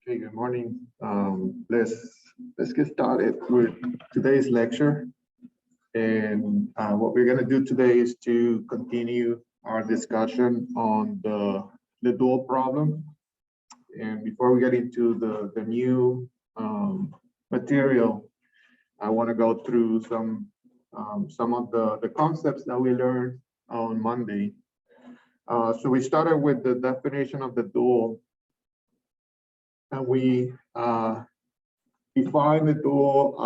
Okay, good morning. Let's get started with today's lecture. And what we're going to do today is to continue our discussion on the dual problem. And before we get into the new material, I want to go through some of the concepts that we learned on Monday. So we started with the definition of the dual. And we define the dual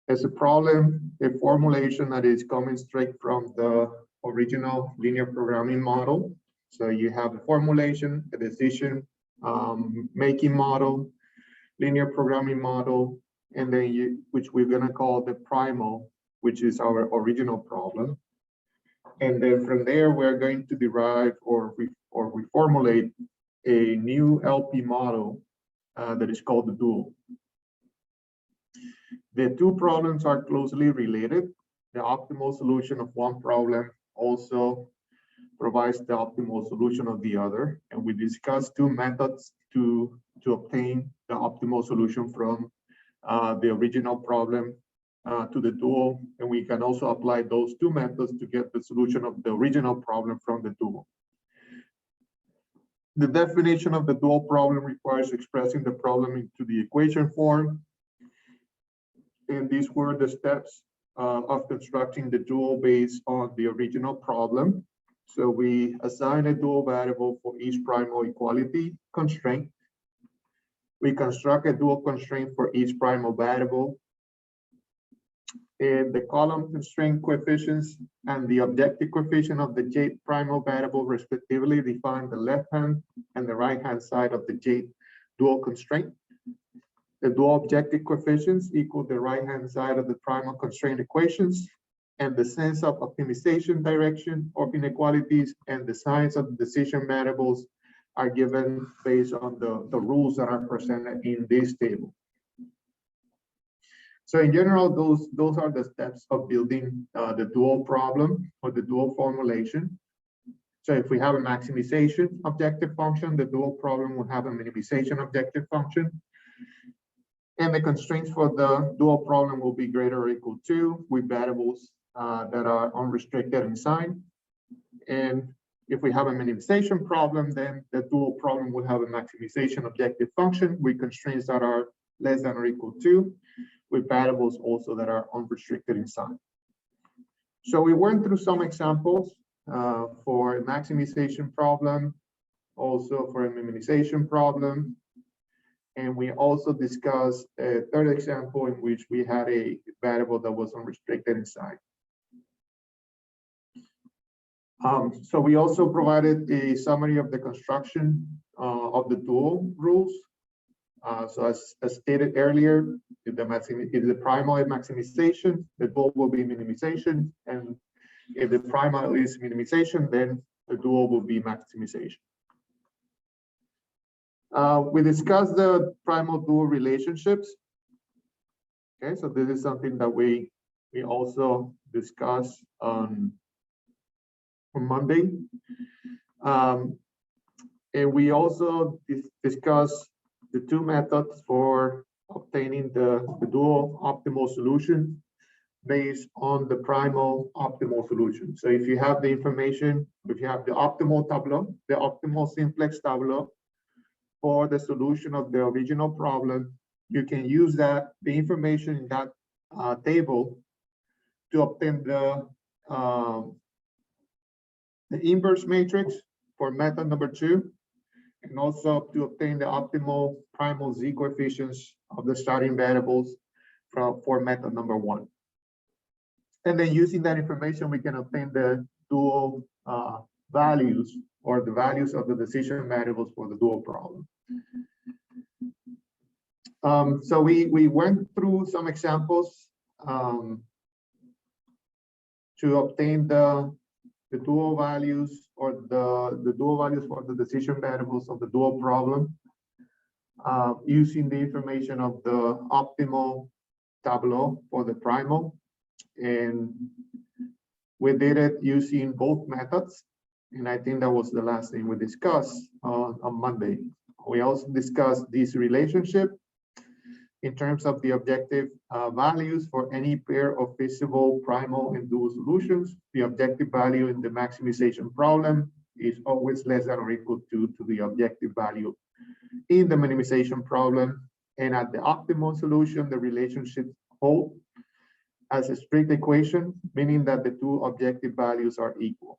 as a problem, a formulation that is coming straight from the original linear programming model. So you have a formulation, a decision making model, linear programming model, and then which we're going to call the primal, which is our original problem. And then from there, we're going to derive or reformulate a new LP model that is called the dual. The two problems are closely related. The optimal solution of one problem also provides the optimal solution of the other. And we discussed two methods to obtain the optimal solution from the original problem to the dual. And we can also apply those two methods to get the solution of the original problem from the dual. The definition of the dual problem requires expressing the problem into the equation form. And these were the steps of constructing the dual based on the original problem. So we assign a dual variable for each primal equality constraint. We construct a dual constraint for each primal variable. And the column constraint coefficients and the objective coefficient of the jth primal variable respectively define the left hand and the right hand side of the jth dual constraint. The dual objective coefficients equal the right hand side of the primal constraint equations, and the sense of optimization direction of inequalities and the signs of the decision variables are given based on the rules that are presented in this table. So in general, those are the steps of building the dual problem or the dual formulation. So if we have a maximization objective function, the dual problem will have a minimization objective function. And the constraints for the dual problem will be greater or equal to with variables that are unrestricted in sign. And if we have a minimization problem, then the dual problem will have a maximization objective function with constraints that are less than or equal to, with variables also that are unrestricted in sign. So we went through some examples for a maximization problem, also for a minimization problem. And we also discussed a third example in which we had a variable that was unrestricted in sign. So we also provided a summary of the construction of the dual rules. So as stated earlier, if the primal is maximization, the dual will be minimization. And if the primal is minimization, then the dual will be maximization. We discussed the primal dual relationships. Okay, so this is something that we also discussed on Monday. And we also discussed the two methods for obtaining the dual optimal solution based on the primal optimal solution. So if you have the information, if you have the optimal tableau, the optimal simplex tableau for the solution of the original problem, you can use the information in that table to obtain the inverse matrix for method number 2, and also to obtain the optimal primal z coefficients of the starting variables for method number 1. And then using that information, we can obtain the dual values or the values of the decision variables for the dual problem. So we went through some examples to obtain the dual values or the dual values for the decision variables of the dual problem using the information of the optimal tableau for the primal. And we did it using both methods. And I think that was the last thing we discussed on Monday. We also discussed this relationship in terms of the objective values for any pair of feasible primal and dual solutions. The objective value in the maximization problem is always less than or equal to the objective value in the minimization problem. And at the optimal solution, the relationship hold as a strict equation, meaning that the two objective values are equal.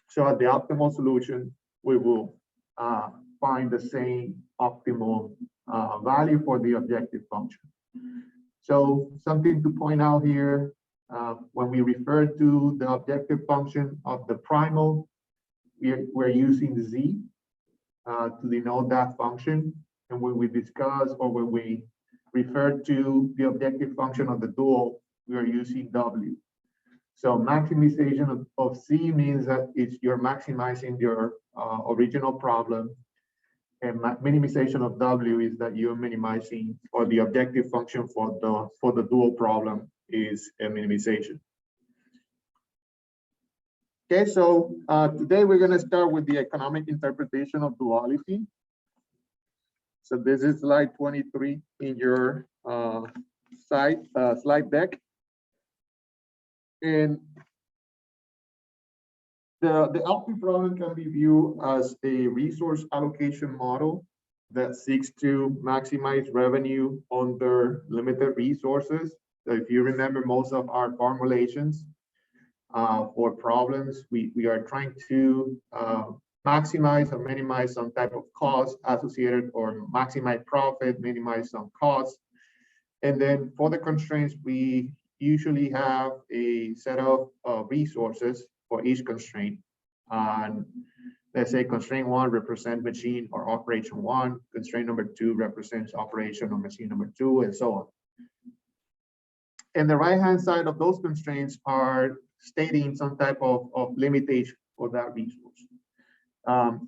So at the optimal solution, we will find the same optimal value for the objective function. So something to point out here, when we refer to the objective function of the primal, we're using Z to denote that function. And when we discuss or when we refer to the objective function of the dual, we are using W. So maximization of C means that you're maximizing your original problem, and minimization of W is that you're minimizing, or the objective function for the dual problem is a minimization. Okay, so today we're going to start with the economic interpretation of duality. So this is slide 23 in your slide deck. And the LP problem can be viewed as a resource allocation model that seeks to maximize revenue under limited resources. So if you remember most of our formulations for problems, we are trying to maximize or minimize some type of cost associated, or maximize profit, minimize some costs. And then for the constraints, we usually have a set of resources for each constraint. And let's say constraint 1 represents machine or operation 1, constraint number 2 represents operation or machine number 2, and so on. And the right-hand side of those constraints are stating some type of limitation for that resource.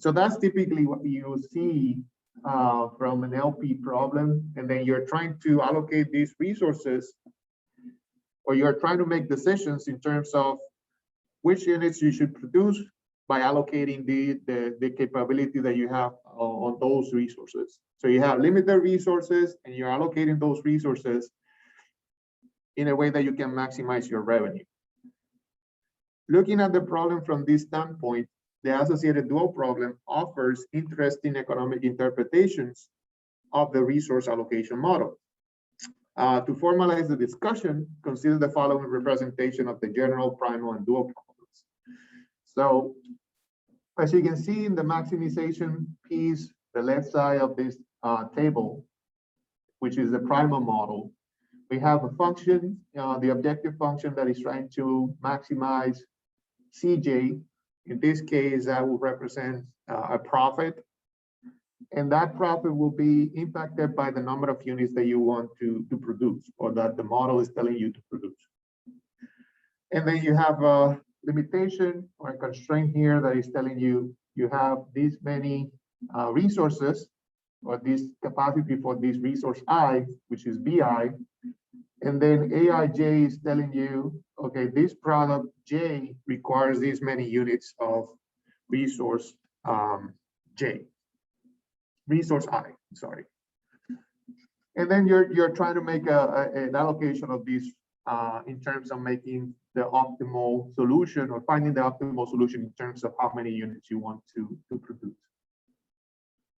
So that's typically what you see from an LP problem. And then you're trying to allocate these resources, or you're trying to make decisions in terms of which units you should produce by allocating the capability that you have on those resources. So you have limited resources and you're allocating those resources in a way that you can maximize your revenue. Looking at the problem from this standpoint, the associated dual problem offers interesting economic interpretations of the resource allocation model. To formalize the discussion, consider the following representation of the general, primal, and dual problems. So, as you can see in the maximization piece, the left side of this table, which is the primal model, we have a function, the objective function that is trying to maximize CJ. In this case, that will represent a profit. And that profit will be impacted by the number of units that you want to produce, or that the model is telling you to produce. And then you have a limitation or a constraint here that is telling you you have these many resources, or this capacity for this resource I, which is BI. And then AIJ is telling you, okay, this product J requires these many units of resource J. Resource I, sorry. And then you're trying to make an allocation of these in terms of making the optimal solution, or finding the optimal solution in terms of how many units you want to produce.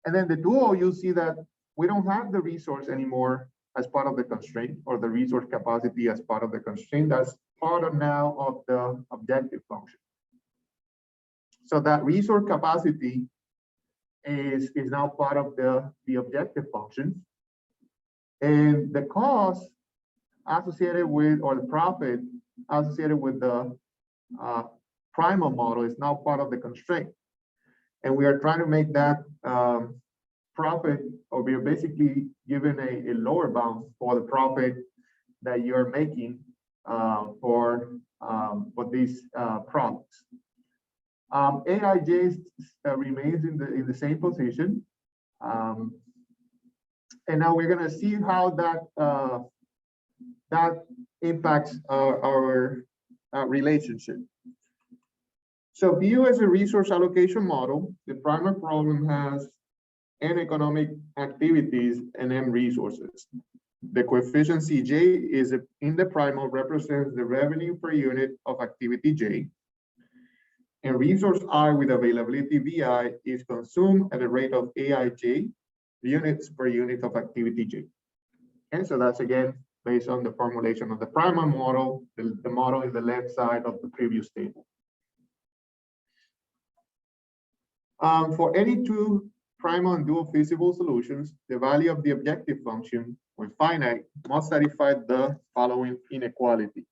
And then the dual, you'll see that we don't have the resource anymore as part of the constraint, or the resource capacity as part of the constraint. That's part of now of the objective function. So that resource capacity is now part of the objective function. And the cost associated with, or the profit associated with the primal model is now part of the constraint. And we are trying to make that profit, or we are basically given a lower bound for the profit that you're making for these products. AIJ remains in the same position. And now we're going to see how that impacts our relationship. So view as a resource allocation model, the primary problem has n economic activities and m resources. The coefficient Cj is in the primal represents the revenue per unit of activity J. And resource I with availability Vi is consumed at a rate of Aij units per unit of activity J. And so that's again based on the formulation of the primal model. The model is the left side of the previous table. For any two primal and dual feasible solutions, the value of the objective function, when finite, must satisfy the following inequality.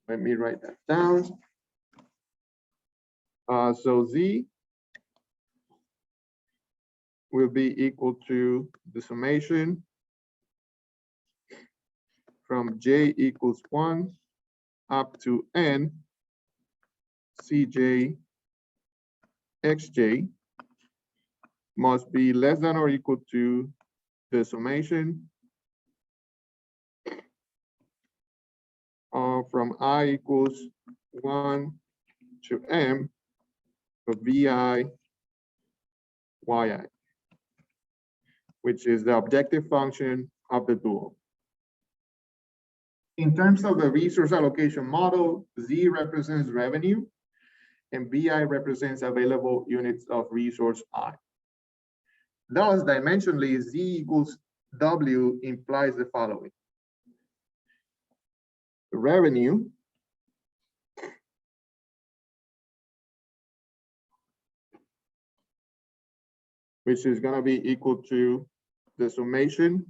Let me write that down. So Z will be equal to the summation from J equals 1 up to N Cj Xj must be less than or equal to the summation from I equals 1 to M of Vi Yi, which is the objective function of the dual. In terms of the resource allocation model, Z represents revenue and Vi represents available units of resource I. Thus, dimensionally, Z equals W implies the following. The revenue which is going to be equal to the summation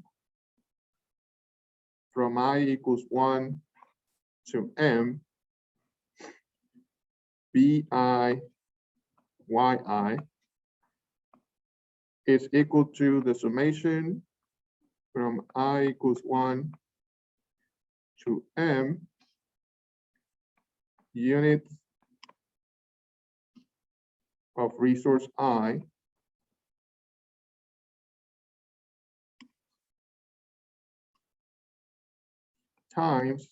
from I equals 1 to M Vi Yi is equal to the summation from I equals 1 to M units of resource I times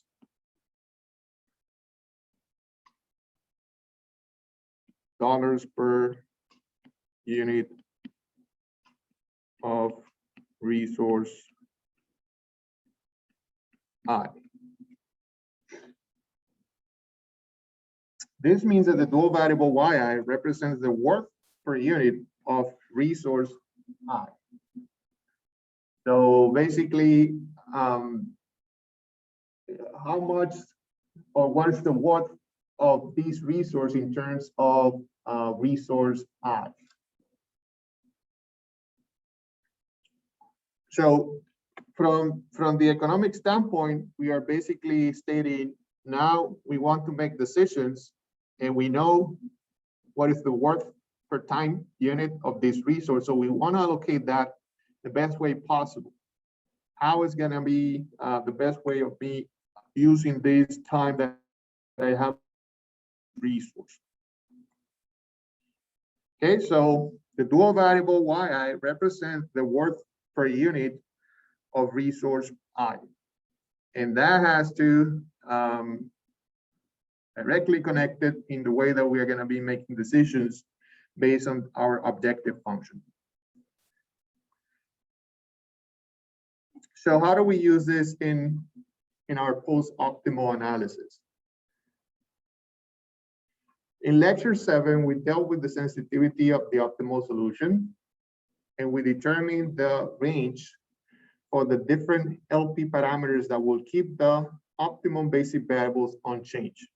dollars per unit of resource I. This means that the dual variable Yi represents the worth per unit of resource I. So basically, how much or what is the worth of this resource in terms of resource I? So from the economic standpoint, we are basically stating now we want to make decisions and we know what is the worth per time unit of this resource. So we want to allocate that the best way possible. How is going to be the best way of me using this time that I have resource? Okay, so the dual variable Yi represents the worth per unit of resource I. And that has to directly connected in the way that we are going to be making decisions based on our objective function. So how do we use this in our post-optimal analysis? In lecture 7, we dealt with the sensitivity of the optimal solution, and we determined the range for the different LP parameters that will keep the optimum basic variables unchanged.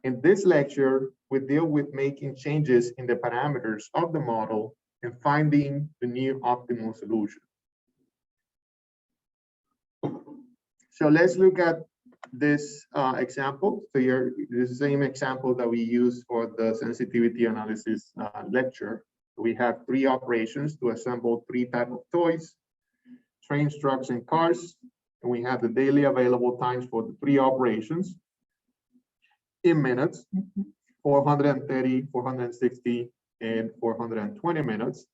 In this lecture, we deal with making changes in the parameters of the model and finding the new optimal solution. So let's look at this example. So here, the same example that we use for the sensitivity analysis lecture. We have 3 operations to assemble 3 types of toys: trains, trucks, and cars. And we have the daily available times for the 3 operations in minutes: 430, 460, and 420 minutes.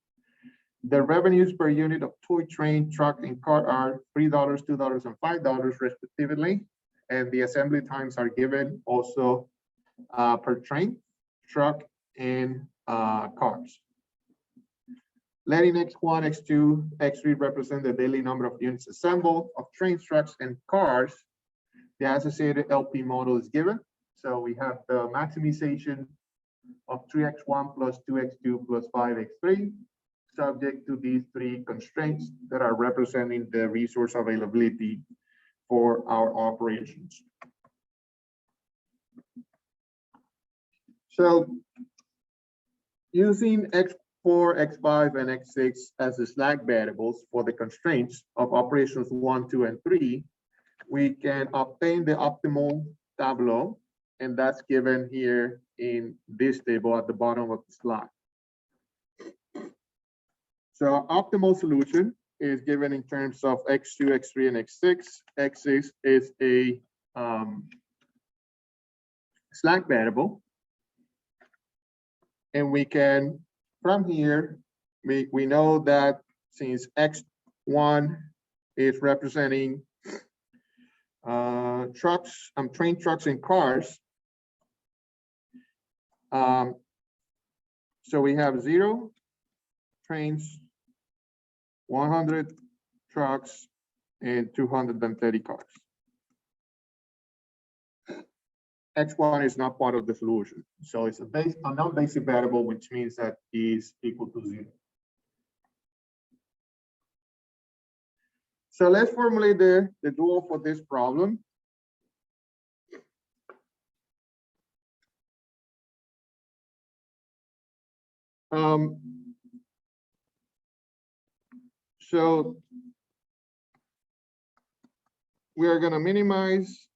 The revenues per unit of toy, train, truck, and car are $3, $2, and $5 respectively. And the assembly times are given also per train, truck, and cars. Letting X1, X2, X3 represent the daily number of units assembled of trains, trucks, and cars, the associated LP model is given. So we have the maximization of 3x1 plus 2x2 plus 5x3, subject to these 3 constraints that are representing the resource availability for our operations. So using X4, X5, and X6 as the slack variables for the constraints of operations 1, 2, and 3, we can obtain the optimal tableau, and that's given here in this table at the bottom of the slide. So our optimal solution is given in terms of X2, X3, and X6. X6 is a slack variable. And we can, from here, we know that since X1 is representing train, trucks, and cars, so we have 0 trains, 100 trucks, and 230 cars. X1 is not part of the solution. So it's a non-basic variable, which means that is equal to 0. So let's formulate the dual for this problem. So we are going to minimize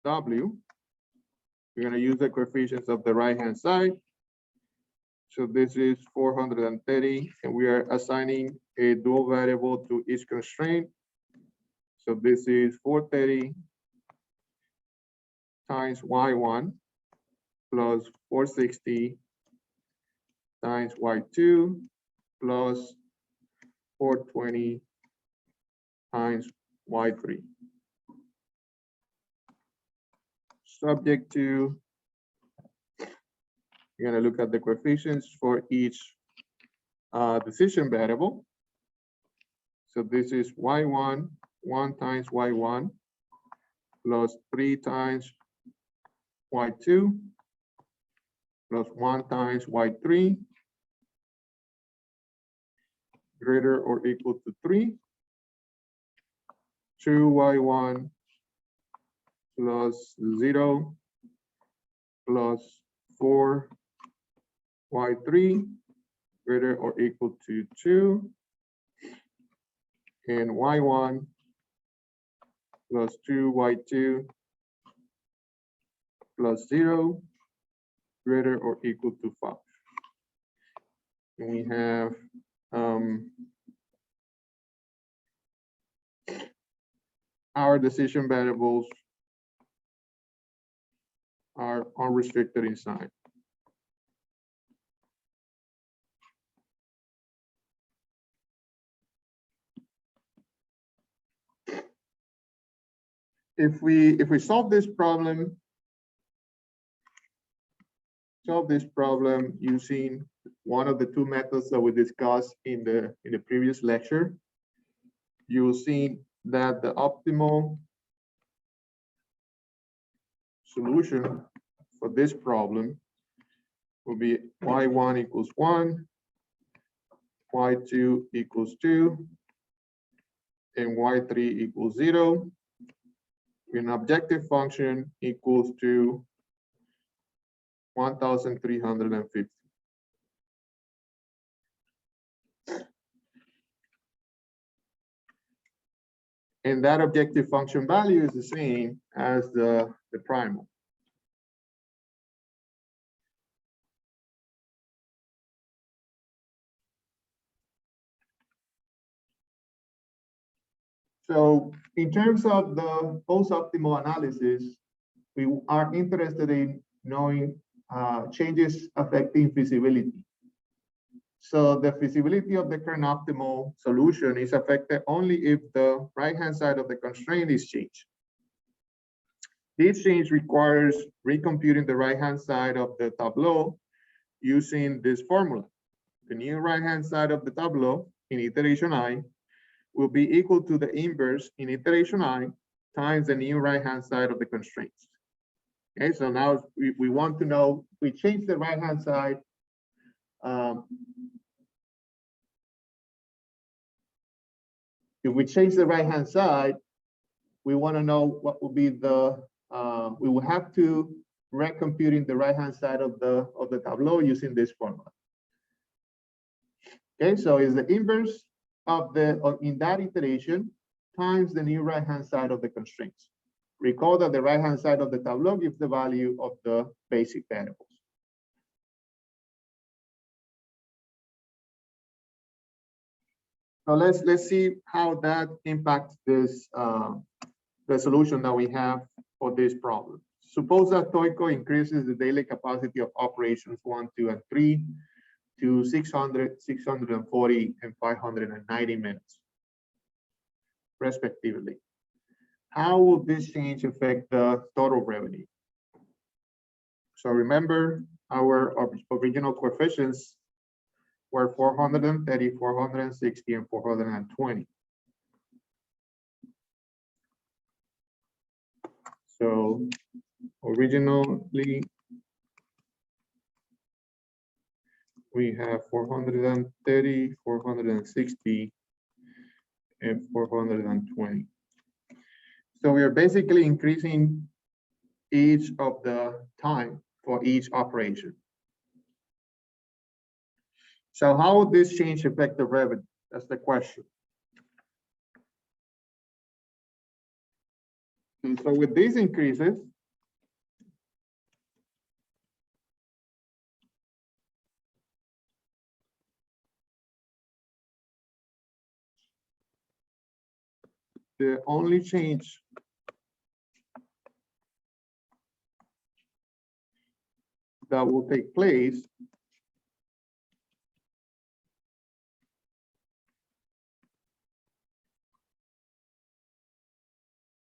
W. We're going to use the coefficients of the right-hand side. So this is 430, and we are assigning a dual variable to each constraint. So this is 430 times Y1 plus 460 times Y2 plus 420 times Y3. Subject to, you're going to look at the coefficients for each decision variable. So this is Y1, 1 times Y1 plus 3 times Y2 plus 1 times Y3 greater or equal to 3. 2Y1 plus 0 plus 4Y3 greater or equal to 2, and Y1 plus 2Y2 plus 0 greater or equal to 5. And we have our decision variables are unrestricted inside. If we solve this problem using one of the 2 methods that we discussed in the previous lecture, you'll see that the optimal solution for this problem will be Y1 equals 1, Y2 equals 2, and Y3 equals 0. An objective function equals to 1,350. And that objective function value is the same as the primal. So in terms of the post-optimal analysis, we are interested in knowing changes affecting feasibility. So the feasibility of the current optimal solution is affected only if the right-hand side of the constraint is changed. This change requires recomputing the right-hand side of the tableau using this formula. The new right-hand side of the tableau in iteration I will be equal to the inverse in iteration I times the new right-hand side of the constraints. Okay, so now we want to know, we change the right-hand side. If we change the right-hand side, we want to know what will be the, we will have to recomputing the right-hand side of the tableau using this formula. Okay, so it's the inverse of in that iteration times the new right-hand side of the constraints. Recall that the right-hand side of the tableau gives the value of the basic variables. So let's see how that impacts this the solution that we have for this problem. Suppose that TOICO increases the daily capacity of operations 1, 2, and 3 to 600, 640, and 590 minutes, respectively. How will this change affect the total revenue? So remember, our original coefficients were 430, 460, and 420. So originally, we have 430, 460, and 420. So we are basically increasing each of the time for each operation. So how would this change affect the revenue? That's the question. And so with these increases, the only change that will take place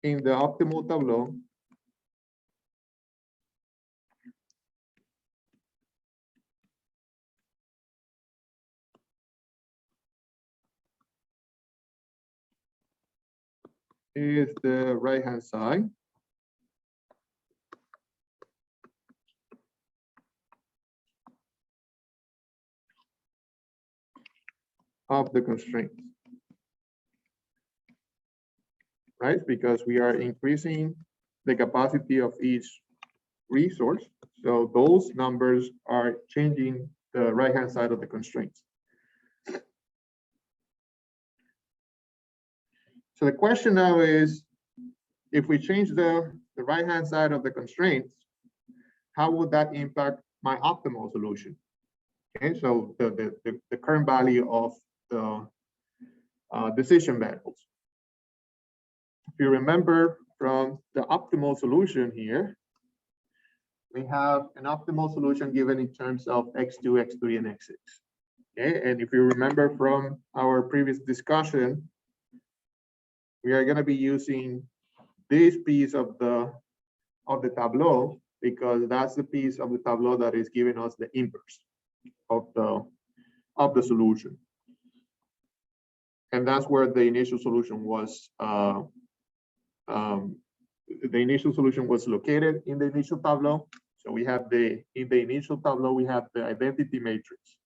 in the optimal tableau is the right-hand side of the constraints, right? Because we are increasing the capacity of each resource. So those numbers are changing the right-hand side of the constraints. So the question now is, if we change the right-hand side of the constraints, how would that impact my optimal solution? Okay, so the current value of the decision variables. If you remember from the optimal solution here, we have an optimal solution given in terms of x2, x3, and x6. Okay, and if you remember from our previous discussion, we are going to be using this piece of the tableau because that's the piece of the tableau that is giving us the inverse of the solution. And that's where the initial solution was located in the initial tableau. So we have in the initial tableau, we have the identity matrix.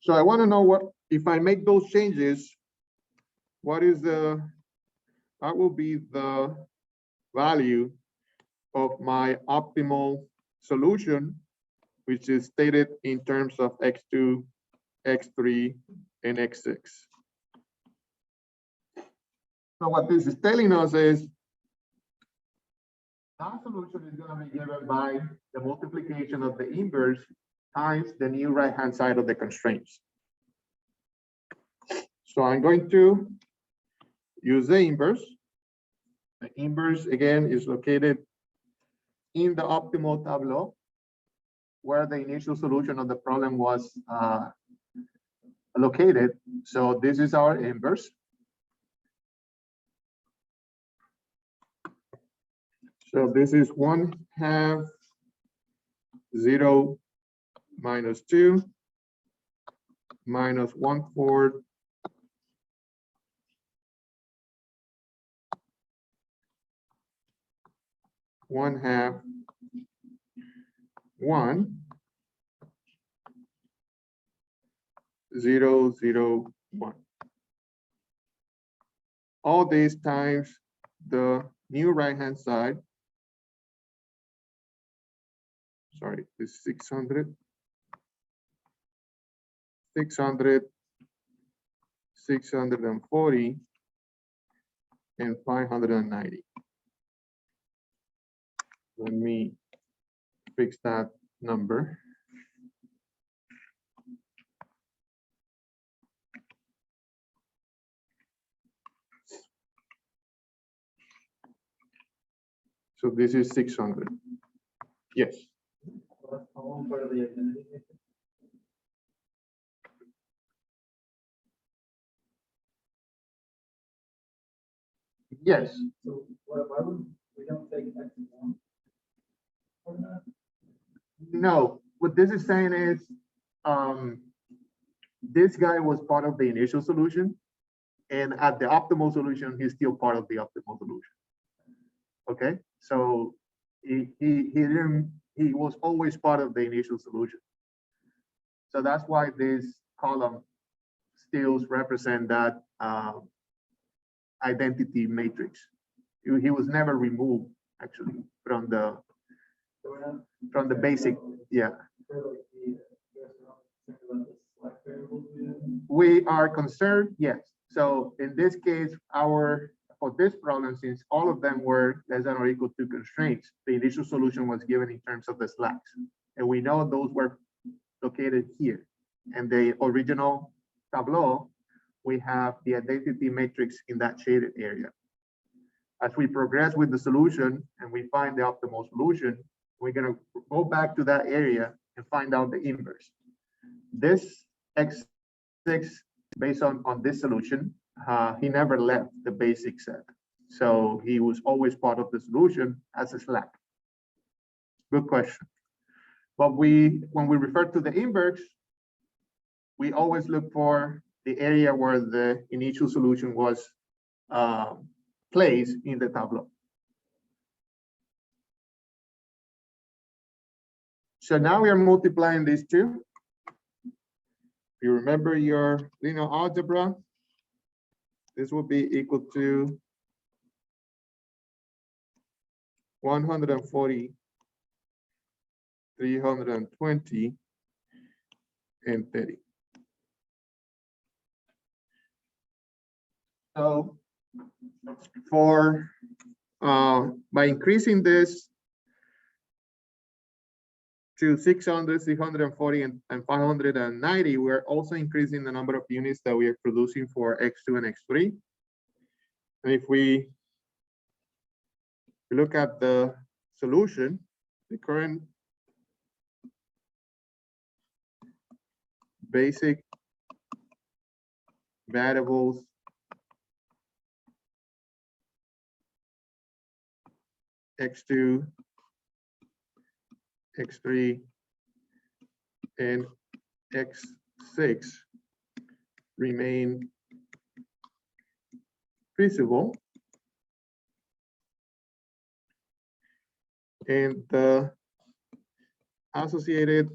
So I want to know what, if I make those changes, what will be the value of my optimal solution, which is stated in terms of x2, x3, and x6. So what this is telling us is our solution is going to be given by the multiplication of the inverse times the new right-hand side of the constraints. So I'm going to use the inverse. The inverse, again, is located in the optimal tableau, where the initial solution of the problem was located. So this is our inverse. So this is 1/2 0 minus 2 minus 1/4 1/2 1 0 0 1. All these times the new right-hand side. Sorry, is 600, 600, 640, and 590. Let me fix that number. So this is 600. Yes. Yes. So why would we don't take X1? No, what this is saying is this guy was part of the initial solution, and at the optimal solution, he's still part of the optimal solution. Okay, so he was always part of the initial solution. So that's why this column still represent that identity matrix. He was never removed actually from the basic. Yeah. We are concerned, yes. So in this case, for this problem, since all of them were less than or equal to constraints, the initial solution was given in terms of the slacks. And we know those were located here. And the original tableau, we have the identity matrix in that shaded area. As we progress with the solution and we find the optimal solution, we're going to go back to that area and find out the inverse. This X6, based on this solution, he never left the basic set. So he was always part of the solution as a slack. Good question. But when we refer to the inverse, we always look for the area where the initial solution was placed in the tableau. So now we are multiplying these two. If you remember your linear algebra, this will be equal to 140, 320, and 30. So by increasing this to 600, 640, and 590, we're also increasing the number of units that we are producing for X2 and X3. And if we look at the solution, the current basic variables X2, X3, and X6 remain feasible. And the associated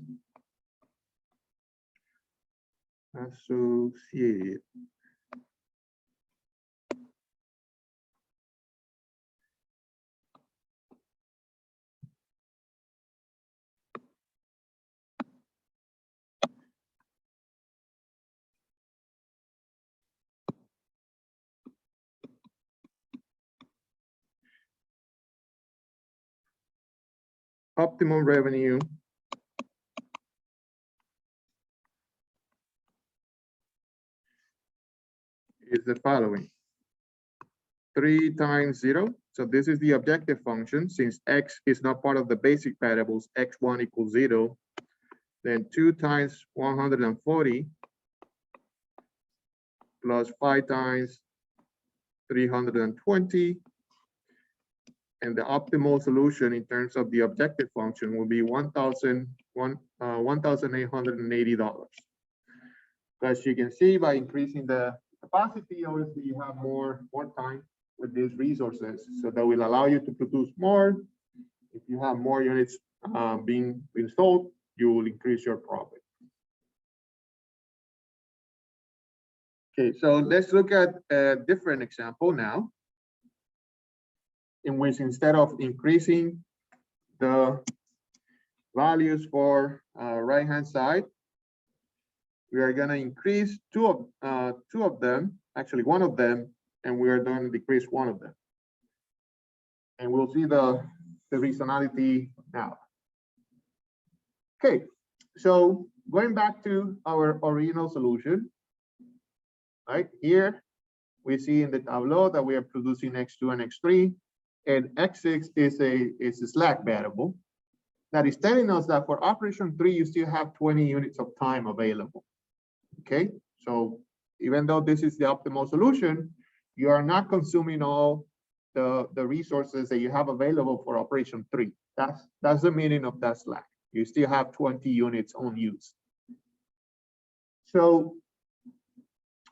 optimum revenue is the following. 3 times 0. So this is the objective function. Since x is not part of the basic variables, x1 equals 0. Then 2 times 140 plus 5 times 320. And the optimal solution in terms of the objective function will be $1,880. As you can see, by increasing the capacity, obviously you have more time with these resources. So that will allow you to produce more. If you have more units being installed, you will increase your profit. Okay, so let's look at a different example now, in which instead of increasing the values for right-hand side, we are going to increase two of them, actually one of them, and we are going to decrease one of them. And we'll see the reasonality now. Okay, so going back to our original solution, right here, we see in the tableau that we are producing x2 and x3, and x6 is a slack variable that is telling us that for operation 3, you still have 20 units of time available. Okay, so even though this is the optimal solution, you are not consuming all the resources that you have available for operation 3. That's the meaning of that slack. You still have 20 units unused. So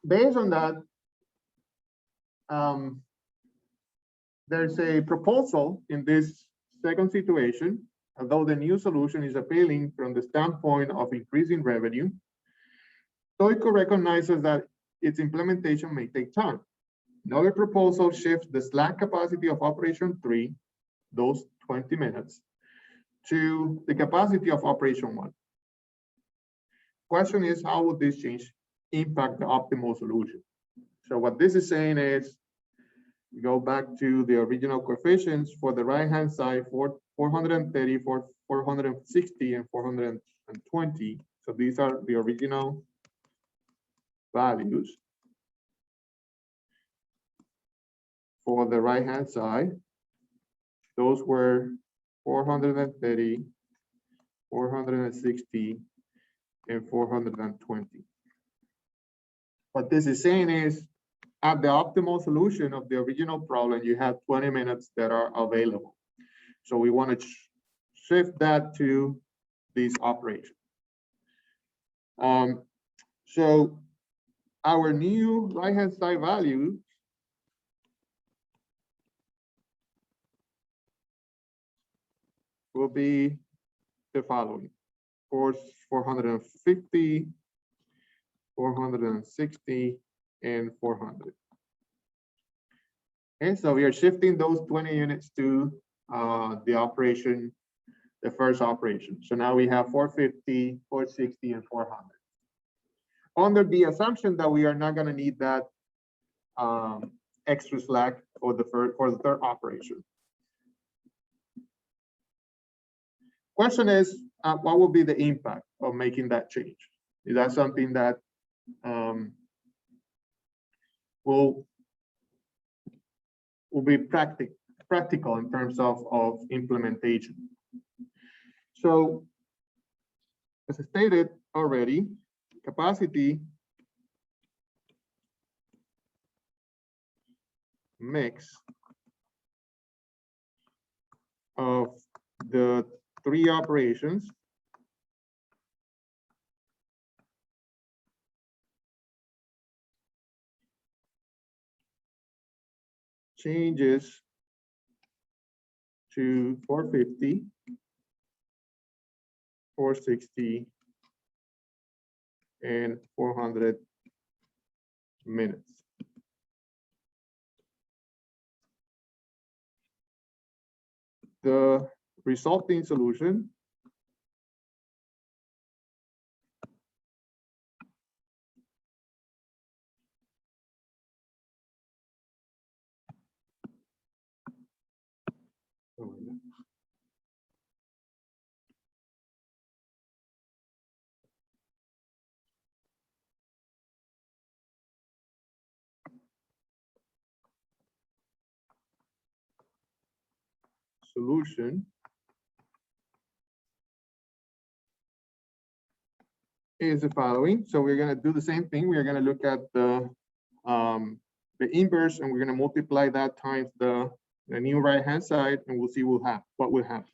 based on that, there's a proposal in this second situation. Although the new solution is appealing from the standpoint of increasing revenue, Stoico recognizes that its implementation may take time. Another proposal shifts the slack capacity of operation 3, those 20 minutes, to the capacity of operation 1. Question is, how would this change impact the optimal solution? So what this is saying is, we go back to the original coefficients for the right-hand side, for 430, 460, and 420. So these are the original values for the right-hand side. Those were 430, 460, and 420. What this is saying is, at the optimal solution of the original problem, you have 20 minutes that are available. So we want to shift that to this operation. So our new right-hand side value will be the following: 450, 460, and 400. And so we are shifting those 20 units to the operation, the first operation. So now we have 450, 460, and 400. Under the assumption that we are not going to need that extra slack for the third operation. Question is, what will be the impact of making that change? Is that something that will be practical in terms of implementation? So, as I stated already, capacity mix of the 3 operations changes to 450, 460, and 400 minutes. The resulting solution solution is the following. So we're going to do the same thing. We're going to look at the inverse, and we're going to multiply that times the new right hand side, and we'll see what we'll have.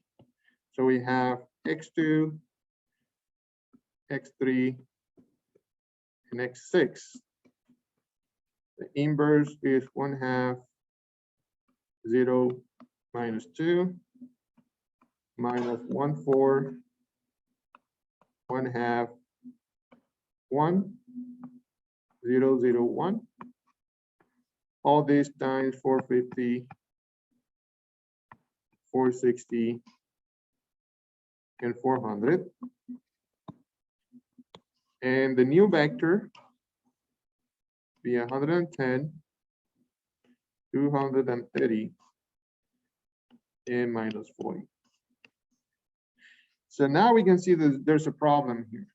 So we have x2, x3, and x6. The inverse is 1/2 0 minus 2 minus 1/4 1/2 1 0 0 1. All this times 450, 460, and 400. And the new vector be 110, 230, and minus 40. So now we can see that there's a problem here,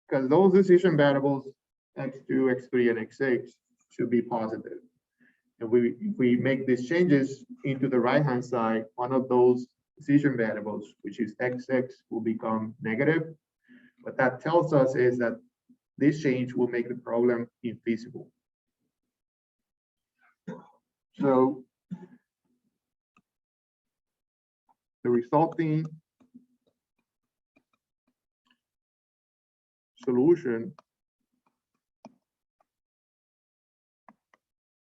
because those decision variables x2, x3, and x6 should be positive. And if we make these changes into the right-hand side, one of those decision variables, which is x6, will become negative. What that tells us is that this change will make the problem infeasible. So the resulting solution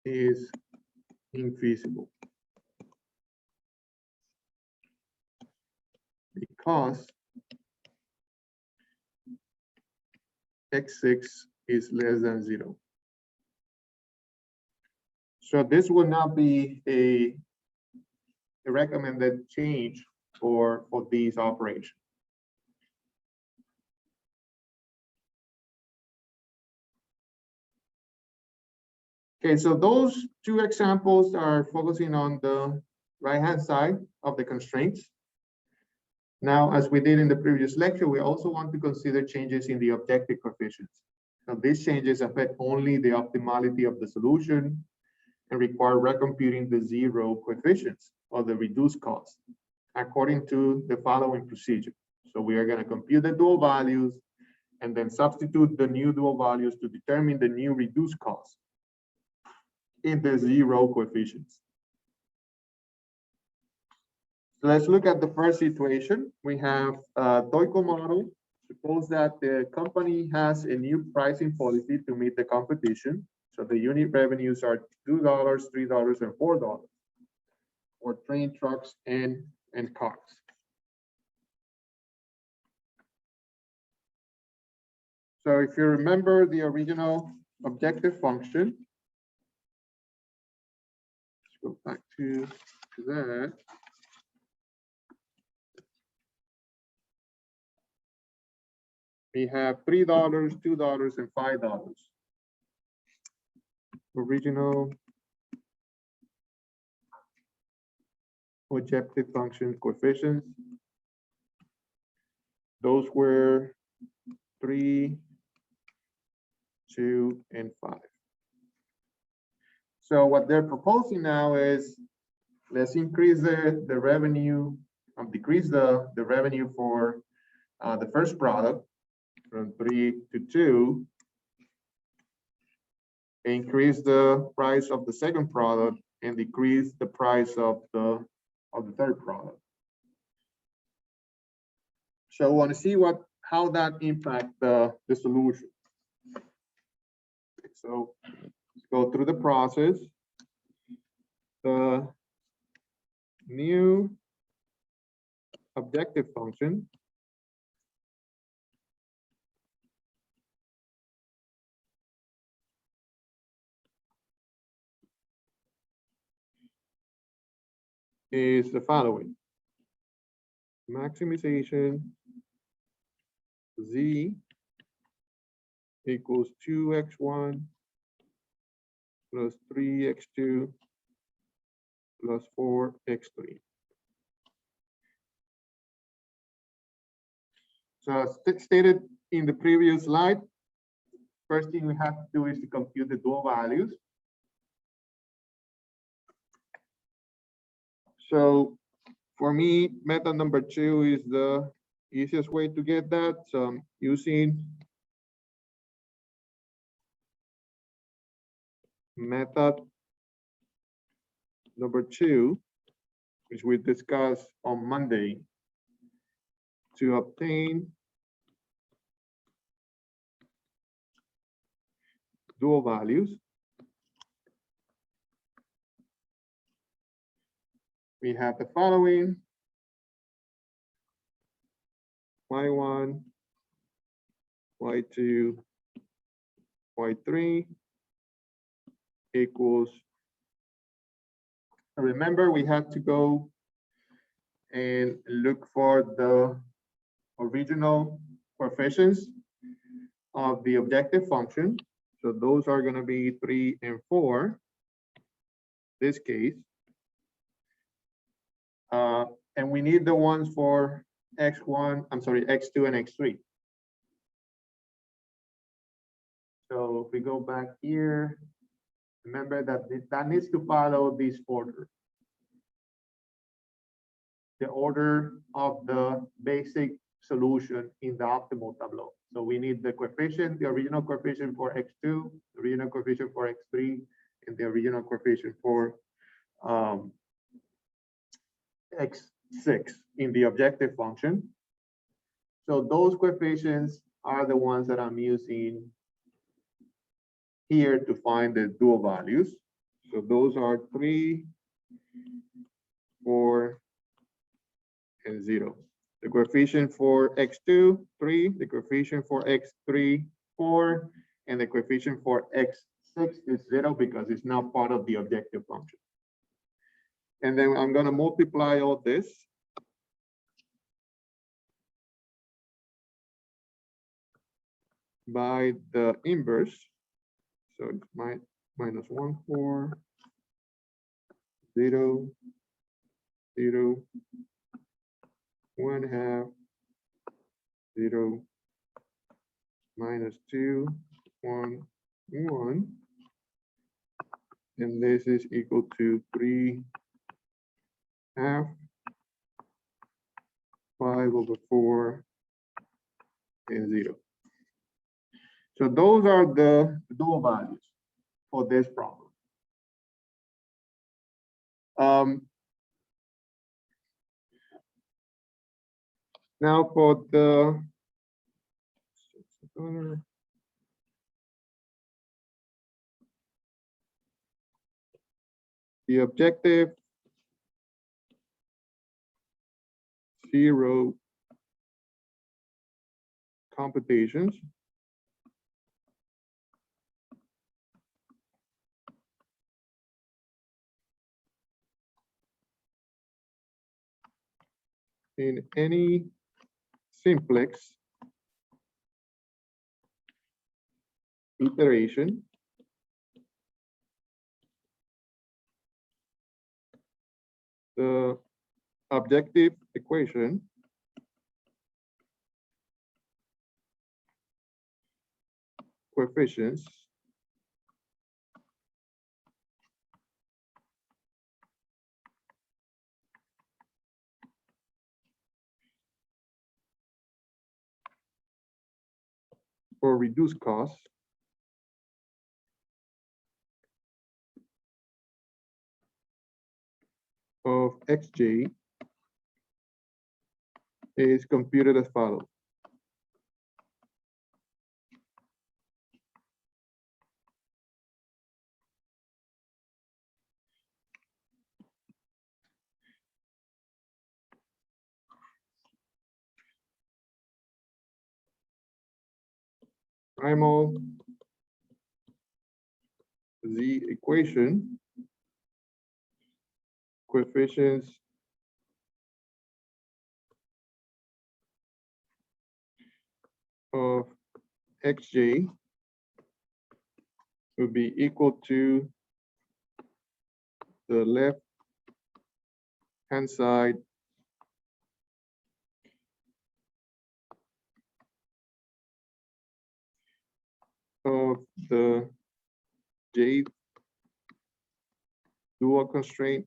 is infeasible because x6 is less than 0. So this will not be a recommended change for these operations. Okay, so those two examples are focusing on the right-hand side of the constraints. Now, as we did in the previous lecture, we also want to consider changes in the objective coefficients. So these changes affect only the optimality of the solution and require recomputing the zero coefficients or the reduced cost according to the following procedure. So we are going to compute the dual values and then substitute the new dual values to determine the new reduced cost in the zero coefficients. So let's look at the first situation. We have a Toyko model. Suppose that the company has a new pricing policy to meet the competition. So the unit revenues are $2, $3, and $4 for train, trucks, and cars. So if you remember the original objective function, let's go back to that. We have $3, $2, and $5. Original objective function coefficients. Those were 3, 2, and 5. So what they're proposing now is let's increase the revenue, decrease the revenue for the first product from 3 to 2, increase the price of the second product, and decrease the price of the third product. So we want to see how that impacts the solution. So let's go through the process. The new objective function is the following. Maximization z equals 2x1 plus 3x2 plus 4x3. So as stated in the previous slide, first thing we have to do is to compute the dual values. So for me, method number 2 is the easiest way to get that. So I'm using method number 2, which we discussed on Monday, to obtain dual values. We have the following: y1, y2, y3 equals. Remember, we had to go and look for the original coefficients of the objective function. So those are going to be 3 and 4, this case. And we need the ones for x1, I'm sorry, x2 and x3. So if we go back here, remember that that needs to follow this order. The order of the basic solution in the optimal tableau. So we need the coefficient, the original coefficient for x2, the original coefficient for x3, and the original coefficient for x6 in the objective function. So those coefficients are the ones that I'm using here to find the dual values. So those are 3, 4, and 0. The coefficient for x2, 3, the coefficient for x3, 4, and the coefficient for x6 is 0 because it's not part of the objective function. And then I'm going to multiply all this by the inverse. So it's minus 1, 4, 0, 0, 1/2, 0, minus 2, 1, 1. And this is equal to 3/2, 5/4, and 0. So those are the dual values for this problem. Now for the objective 0 computations. In any simplex iteration, the objective equation coefficients for reduced costs of xj is computed as follows. Primal z equation coefficients of xj will be equal to the left hand side of the j dual constraint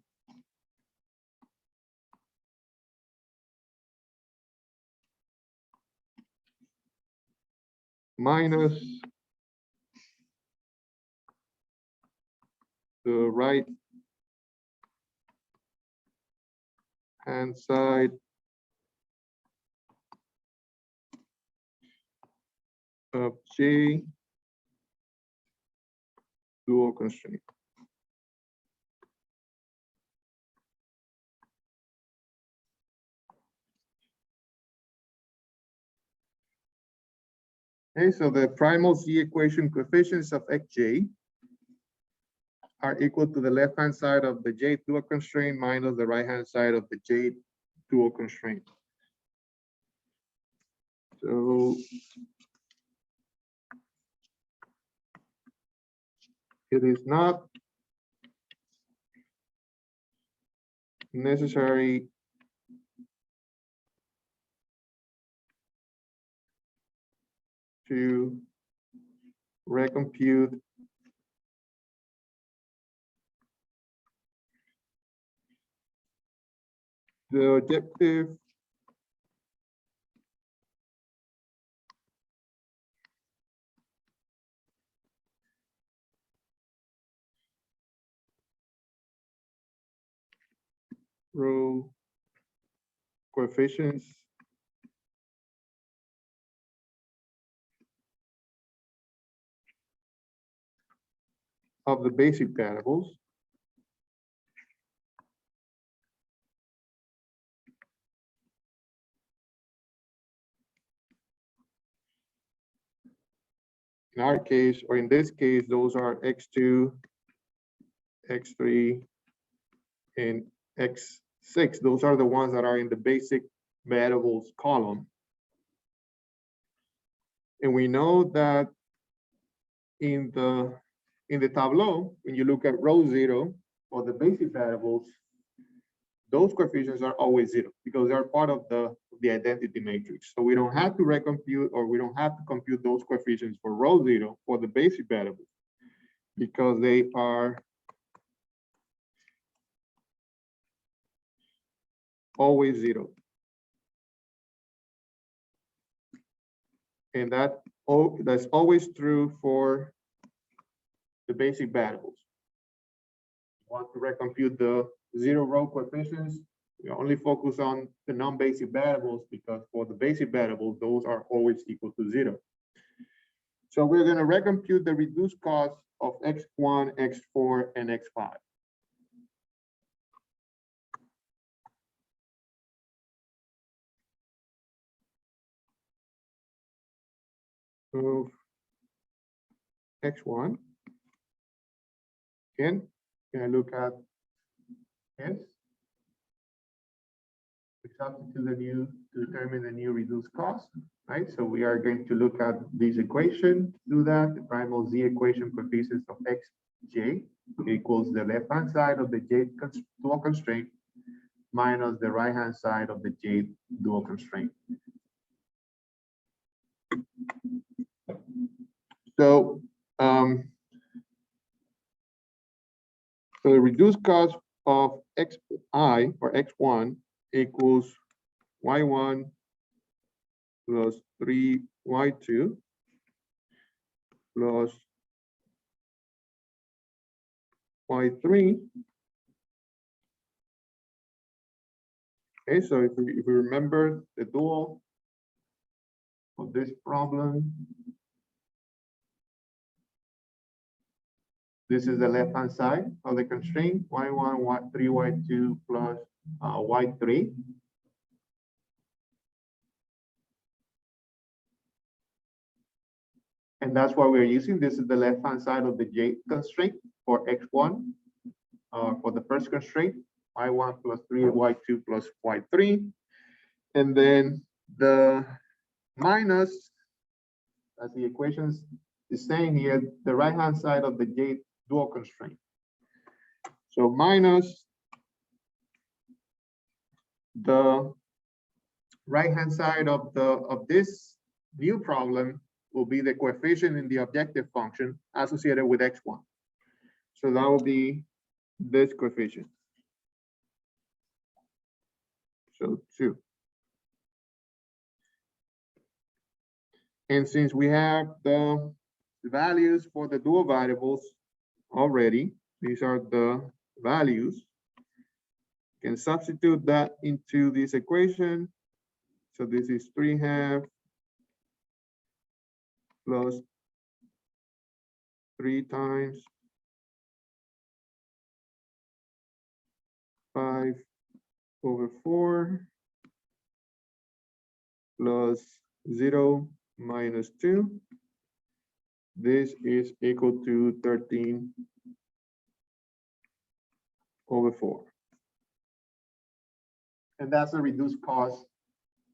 minus the right hand side of J dual constraint. Okay, so the primal Z equation coefficients of Xj are equal to the left-hand side of the J dual constraint minus the right-hand side of the J dual constraint. So it is not necessary to recompute the objective row coefficients of the basic variables in our case, or in this case, those are X2, X3, and X6. Those are the ones that are in the basic variables column. And we know that in the tableau, when you look at row 0 for the basic variables, those coefficients are always 0 because they are part of the identity matrix. So we don't have to recompute, or we don't have to compute those coefficients for row 0 for the basic variables because they are always 0. And that's always true for the basic variables. Want to recompute the 0 row coefficients, we only focus on the non-basic variables because for the basic variables, those are always equal to 0. So we're going to recompute the reduced cost of X1, X4, and X5. So X1, again, can I look at S? We substitute the new to determine the new reduced cost, right? So we are going to look at this equation, do that, the primal Z equation coefficients of Xj equals the left-hand side of the J dual constraint minus the right-hand side of the J dual constraint. So, so the reduced cost of Xi or X1 equals Y1 plus 3Y2 plus Y3. Okay, so if we remember the dual of this problem, this is the left-hand side of the constraint, Y1, Y3, Y2 plus Y3. And that's what we're using. This is the left-hand side of the J constraint for X1. For the first constraint, Y1 plus 3, Y2 plus Y3. And then the minus, as the equations is saying here, the right-hand side of the J dual constraint. So minus the right-hand side of this new problem will be the coefficient in the objective function associated with X1. So that will be this coefficient. So 2. And since we have the values for the dual variables already, these are the values, can substitute that into this equation. So this is 3/2 plus 3 times 5/4 plus 0 minus 2. This is equal to 13/4. And that's a reduced cost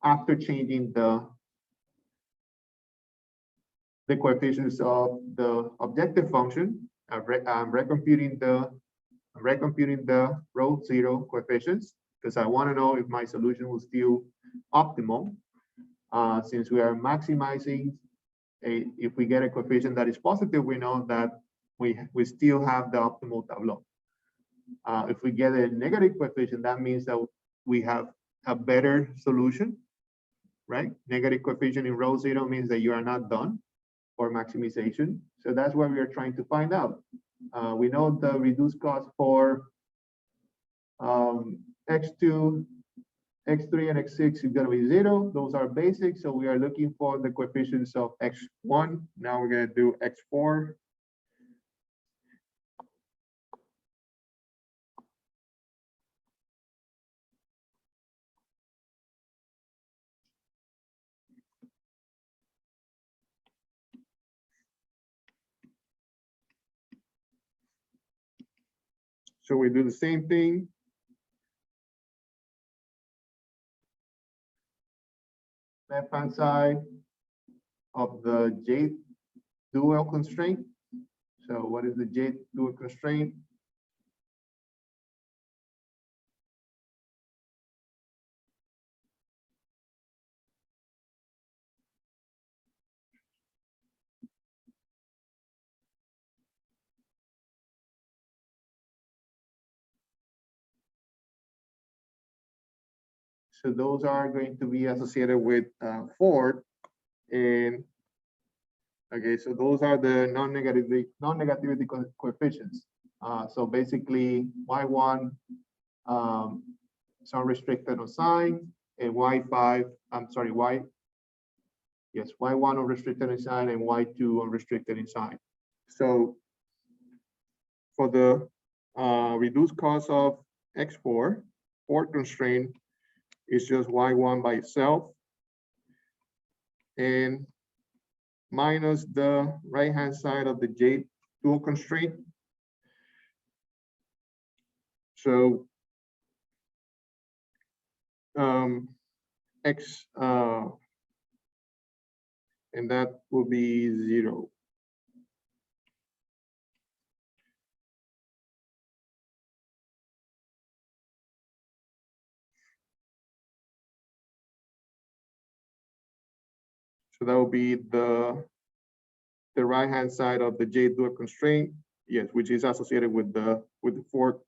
after changing the coefficients of the objective function. I'm recomputing the row 0 coefficients because I want to know if my solution will still optimal. Since we are maximizing, if we get a coefficient that is positive, we know that we still have the optimal tableau. If we get a negative coefficient, that means that we have a better solution, right? Negative coefficient in row 0 means that you are not done for maximization. So that's what we are trying to find out. We know the reduced cost for x2, x3, and x6 is going to be 0. Those are basic. So we are looking for the coefficients of x1. Now we're going to do x4. So we do the same thing. Left-hand side of the J dual constraint. So what is the J dual constraint? So those are going to be associated with 4. And okay, so those are the non-negativity coefficients. So basically y1 is unrestricted on sign, and y5, I'm sorry, y1 unrestricted in sign and y2 unrestricted in sign. So for the reduced cost of x4, fourth constraint is just y1 by itself, and minus the right-hand side of the J dual constraint. So x, and that will be 0. So that will be the right-hand side of the J dual constraint, yes, which is associated with the fourth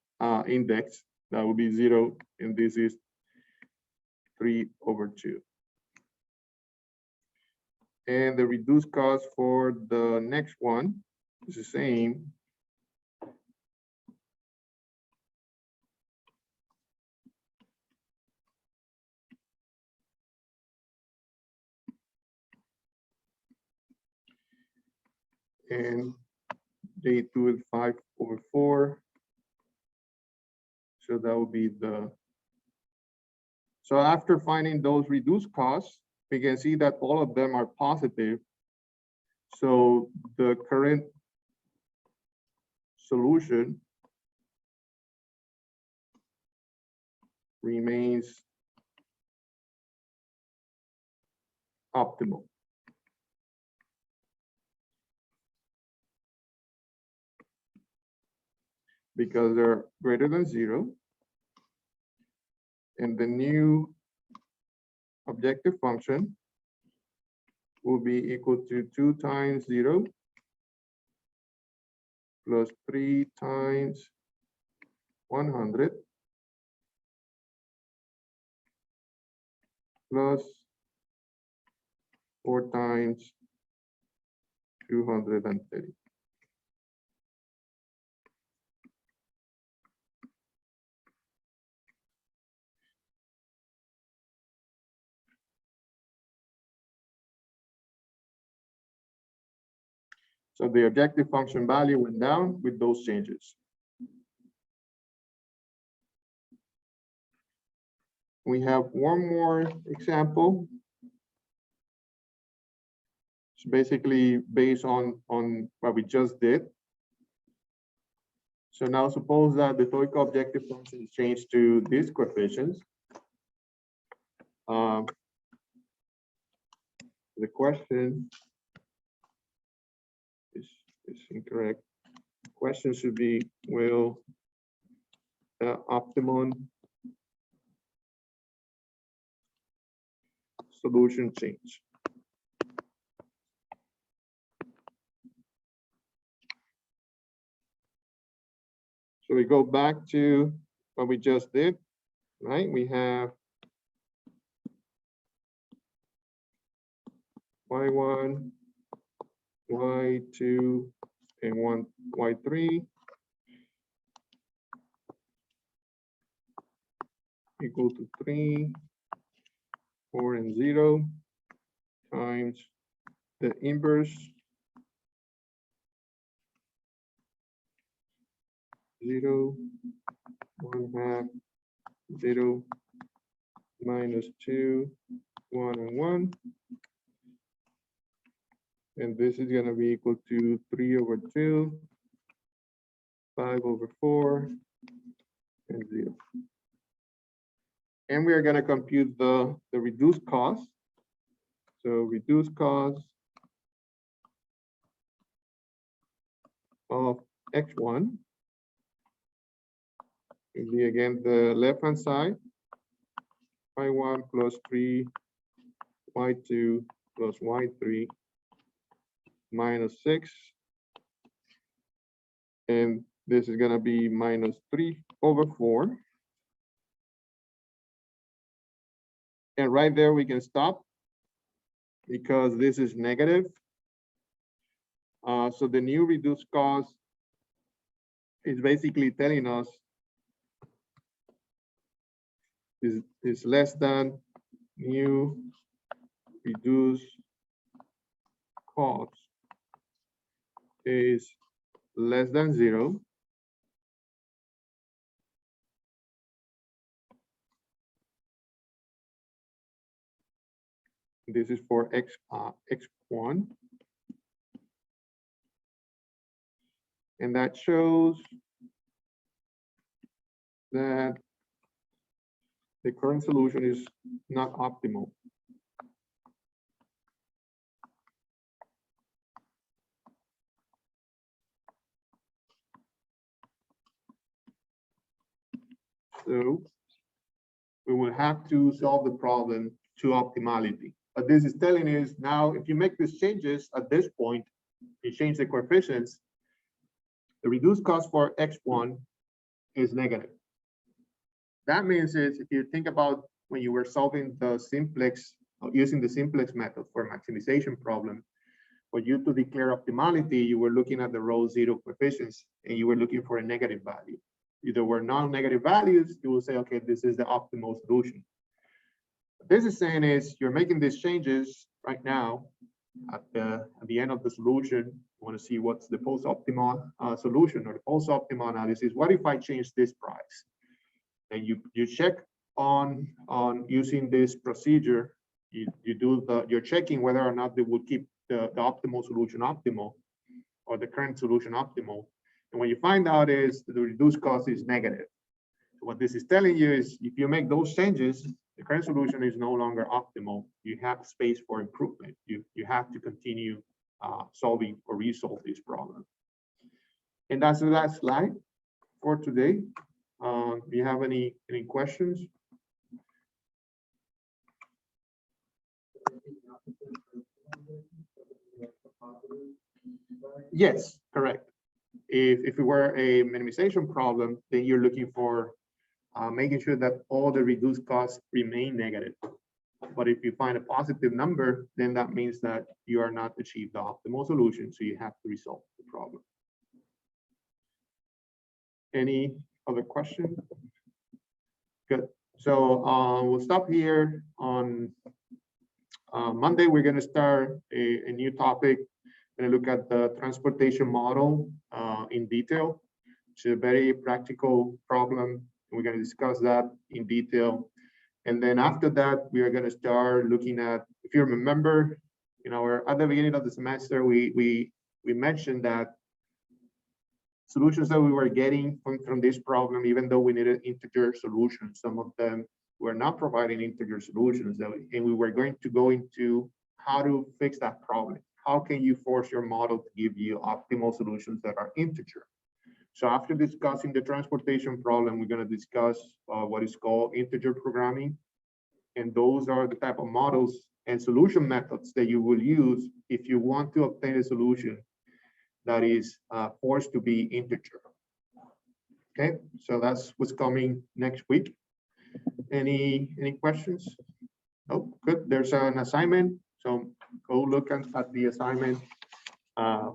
index. That will be 0, and this is 3/2. And the reduced cost for the next one is the same. And J2 is 5/4. So that will be the, so after finding those reduced costs, we can see that all of them are positive. So the current solution remains optimal. Because they're greater than 0. And the new objective function will be equal to 2 times 0 plus 3 times 100 plus 4 times 230. So the objective function value went down with those changes. We have one more example. It's basically based on what we just did. So now suppose that the TOEIC objective function is changed to these coefficients. The question is incorrect. The question should be, will the optimum solution change? So we go back to what we just did, right? We have y1, y2, and y3 equal to 3, 4, and 0 times the inverse 0, 1/2, 0, minus 2, 1, and 1. And this is going to be equal to 3/2, 5/4, and 0. And we are going to compute the reduced cost. So reduced cost of x1 will be again the left-hand side, y1 plus 3, y2 plus y3 minus 6. And this is going to be minus 3/4. And right there we can stop because this is negative. So the new reduced cost is basically telling us is less than new reduced cost is less than 0. This is for x1. And that shows that the current solution is not optimal. So we will have to solve the problem to optimality. But this is telling us now, if you make these changes at this point, you change the coefficients, the reduced cost for x1 is negative. That means is if you think about when you were solving the simplex, using the simplex method for maximization problem, for you to declare optimality, you were looking at the row 0 coefficients and you were looking for a negative value. If there were non-negative values, you will say, okay, this is the optimal solution. What this is saying is you're making these changes right now at the end of the solution. You want to see what's the post-optimal solution or the post-optimal analysis. What if I change this price? And you check on using this procedure. You're checking whether or not they will keep the optimal solution optimal or the current solution optimal. And what you find out is that the reduced cost is negative. So what this is telling you is if you make those changes, the current solution is no longer optimal. You have space for improvement. You have to continue solving or resolve this problem. And that's the last slide for today. Do you have any questions? Yes, correct. If it were a minimization problem, then you're looking for making sure that all the reduced costs remain negative. But if you find a positive number, then that means that you are not achieved the optimal solution. So you have to resolve the problem. Any other question? Good. So we'll stop here. On Monday, we're going to start a new topic. We're going to look at the transportation model in detail. It's a very practical problem. We're going to discuss that in detail. And then after that, we are going to start looking at, if you remember, at the beginning of the semester, we mentioned that solutions that we were getting from this problem, even though we needed integer solutions, some of them were not providing integer solutions, and we were going to go into how to fix that problem. How can you force your model to give you optimal solutions that are integer? So after discussing the transportation problem, we're going to discuss what is called integer programming. And those are the type of models and solution methods that you will use if you want to obtain a solution that is forced to be integer. Okay, so that's what's coming next week. Any questions? Oh, good. There's an assignment. So go look at the assignment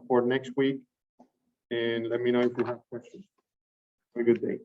for next week. And let me know if you have questions. Have a good day.